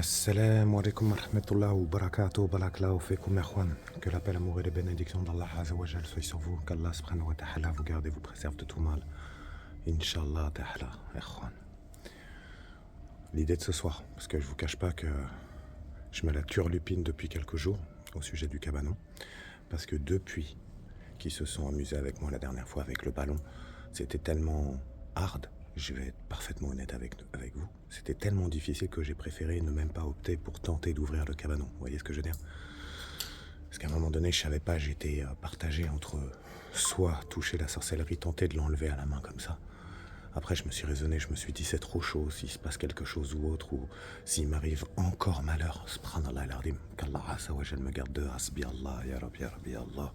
Assalamu alaikum wa rahmatullahi wa barakatuh, barakallahu fikum ikhwan. Que la paix, l'amour et les bénédictions d'Allah Azza wa Jal soient sur vous, qu'Allah subhanahu wa ta'ala vous garde et vous préserve de tout mal. Inch'Allah ta'ala, ikhwan. L'idée de ce soir, parce que je vous cache pas que je me la turlupine depuis quelques jours au sujet du cabanon, parce que depuis qu'ils se sont amusés avec moi la dernière fois avec le ballon, c'était tellement hard. Je vais être parfaitement honnête avec vous. C'était tellement difficile que j'ai préféré ne même pas opter pour tenter d'ouvrir le cabanon. Vous voyez ce que je veux dire? Parce qu'à un moment donné, je savais pas, j'étais partagé entre soit toucher la sorcellerie, tenter de l'enlever à la main comme ça. Après, je me suis raisonné, je me suis dit, c'est trop chaud, s'il se passe quelque chose ou autre, ou s'il m'arrive encore malheur, subhanallah al-azim, qu'Allah Azza wa Jal me garde de hasbi Allah, ya Rabbi, Allah.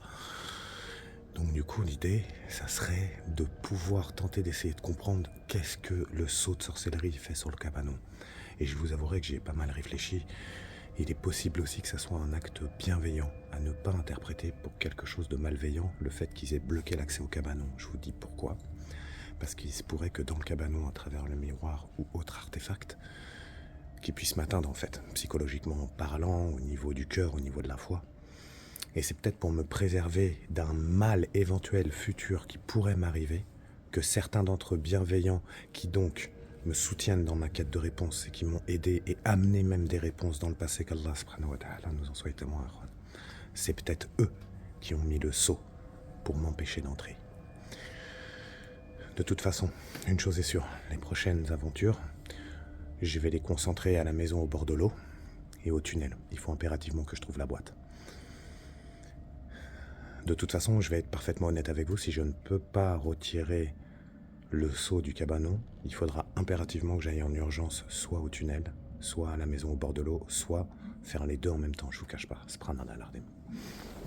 Donc du coup, l'idée, ça serait de pouvoir tenter d'essayer de comprendre qu'est-ce que le sceau de sorcellerie fait sur le cabanon. Et je vous avouerai que j'y ai pas mal réfléchi. Il est possible aussi que ça soit un acte bienveillant, à ne pas interpréter pour quelque chose de malveillant le fait qu'ils aient bloqué l'accès au cabanon. Je vous dis pourquoi. Parce qu'il se pourrait que dans le cabanon, à travers le miroir ou autre artefact, qu'ils puissent m'atteindre en fait, psychologiquement parlant, au niveau du cœur, au niveau de la foi. Et c'est peut-être pour me préserver d'un mal éventuel futur qui pourrait m'arriver, que certains d'entre eux bienveillants, qui donc me soutiennent dans ma quête de réponses et qui m'ont aidé et amené même des réponses dans le passé, qu'Allah subhanahu wa ta'ala nous en soit témoin, c'est peut-être eux qui ont mis le sceau pour m'empêcher d'entrer. De toute façon, une chose est sûre, les prochaines aventures, je vais les concentrer à la maison au bord de l'eau et au tunnel. Il faut impérativement que je trouve la boîte. De toute façon, je vais être parfaitement honnête avec vous, si je ne peux pas retirer le seau du cabanon, il faudra impérativement que j'aille en urgence, soit au tunnel, soit à la maison au bord de l'eau, soit faire les deux en même temps, je vous cache pas. Subhanallah al-azim.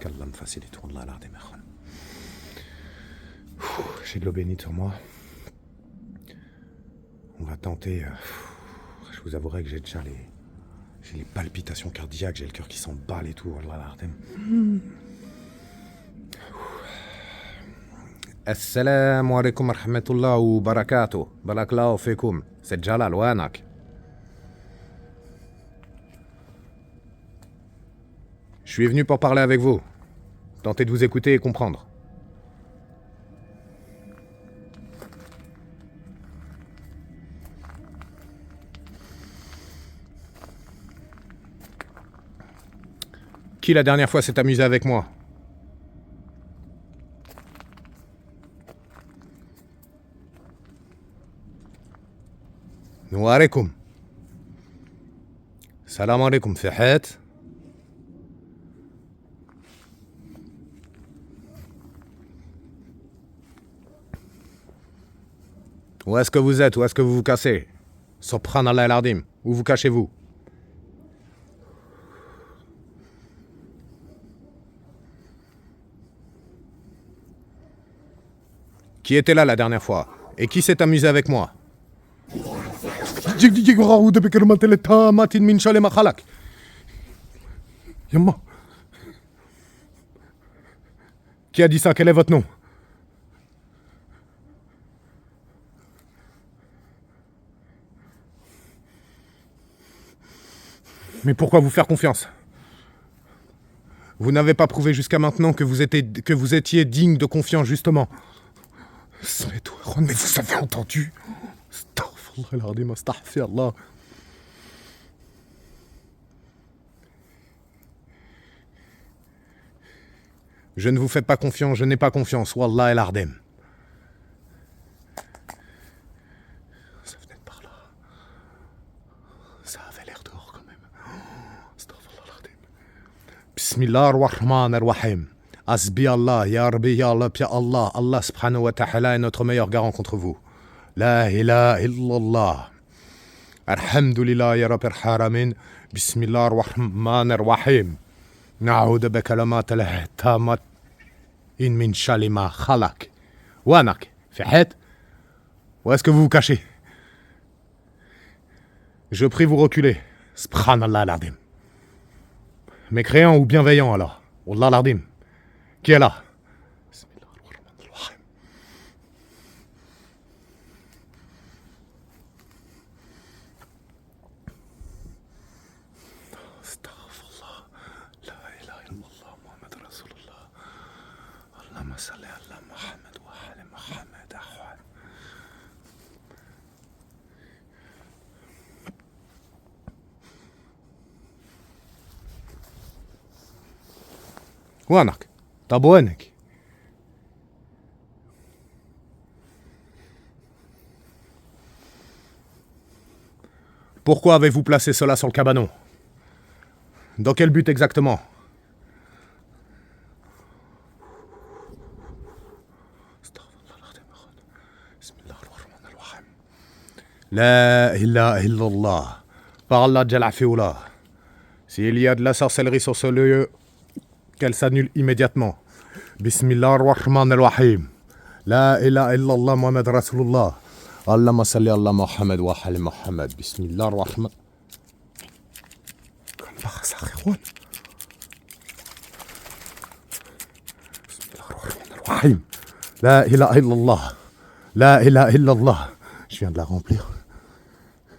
Qu'Allah me facilite, wallah al-azim. J'ai de l'eau bénite sur moi. On va tenter... je vous avouerai que j'ai déjà les palpitations cardiaques, j'ai le cœur qui s'emballe et tout, wallah al-azim. Assalamu alaikum wa rahmatullahi wa barakatuh. Barakallahu fikum. C'est Jalal, wanak. Je suis venu pour parler avec vous. Tentez de vous écouter et comprendre. Qui la dernière fois s'est amusé avec moi? Wa alaikum. Salam alaikum, في حياة. Où est-ce que vous êtes? Où est-ce que vous vous cassez? Subhanallah al-azim. Où vous cachez-vous? Qui était là la dernière fois? Et qui s'est amusé avec moi? Qui a dit ça? Quel est votre nom? Mais pourquoi vous faire confiance? Vous n'avez pas prouvé jusqu'à maintenant que vous étiez digne de confiance, justement. Mais vous avez entendu? Astaghfirullah. Je ne vous fais pas confiance, je n'ai pas confiance. Wallah el ardem. Ça venait de par là. Ça avait l'air dehors quand même. Astaghfirullah el ardem. Bismillah ar-Rahman ar-Rahim. Asbi Allah, ya Rabbi, ya Allah, ya Allah. Allah subhanahu wa ta'ala est notre meilleur garant contre vous. La ilaha illallah. Alhamdulillah ya Rabbi al-Haramin. Bismillah ar-Rahman ar-Rahim. نعوذ بكلمات الله التامات إن من شر ما خلق. وانك في حيط. Où est-ce que vous vous cachez? Je prie vous reculer. Subhanallah al-azim. Mécréant ou bienveillant alors? Wallah al-azim. Qui est là? وينك؟ طب وينك؟ Pourquoi avez-vous placé cela sur le cabanon? Dans quel but exactement? La ilaha illallah. Par Allah Jalla fi'oula. S'il y a de la sorcellerie sur ce lieu, qu'elle s'annule immédiatement. Bismillah ar-Rahman ar-Rahim. La ilaha illallah Muhammad Rasulullah. Allahumma salli ala Muhammad wa ali Muhammad. Bismillah ar-Rahman. Comme par hasard, Erwan. Bismillah ar-Rahman ar-Rahim. La ilaha illallah. La ilaha illallah. Je viens de la remplir.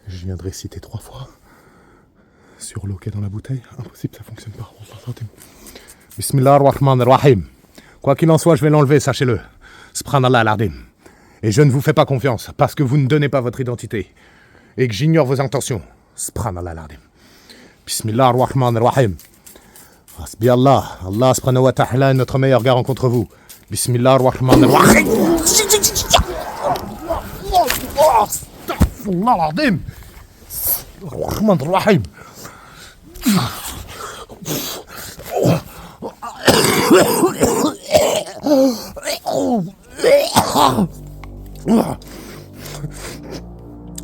Je viens de réciter 3 fois. Sur l'eau qui est dans la bouteille. Impossible, ça fonctionne pas. Bismillah ar-Rahman ar-Rahim. Quoi qu'il en soit, je vais l'enlever, sachez-le. Subhanallah al-Azim. Et je ne vous fais pas confiance parce que vous ne donnez pas votre identité et que j'ignore vos intentions. Subhanallah al-Azim. Bismillah ar-Rahman ar-Rahim. Hasbi Allah. Allah subhanahu wa ta'ala est notre meilleur garant contre vous. Bismillah ar-Rahman ar-Rahim. Astaghfirullah al-Azim. Ar-Rahman ar-Rahim.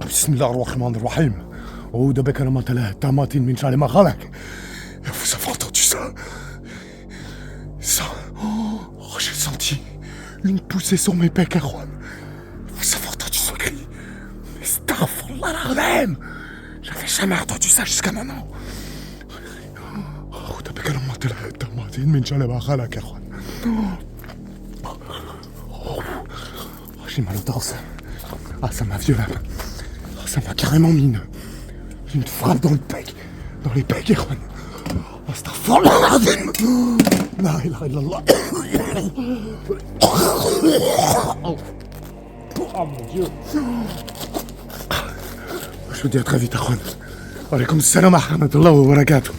بسم الله الرحمن الرحيم. أعوذ بكلمات الله التامات من شر ما خلق. Vous avez entendu ça? Ça. Oh, j'ai senti une poussée sur mes pecs, Erwan. Vous avez entendu ce cri? Astaghfirullah al-Azim. J'avais jamais entendu ça jusqu'à maintenant. أعوذ بكلمات الله التامات من شر ما خلق, Erwan. J'ai mal aux dents. Ah, ça m'a violé. Ah, ça m'a carrément mis une frappe dans le bec. Dans les pecs, Erwan. Astaghfirullah. La ilaha illallah. Oh mon Dieu. Je vous dis à très vite, Erwan. Alaykoum salam wa rahmatullah wa barakatuh.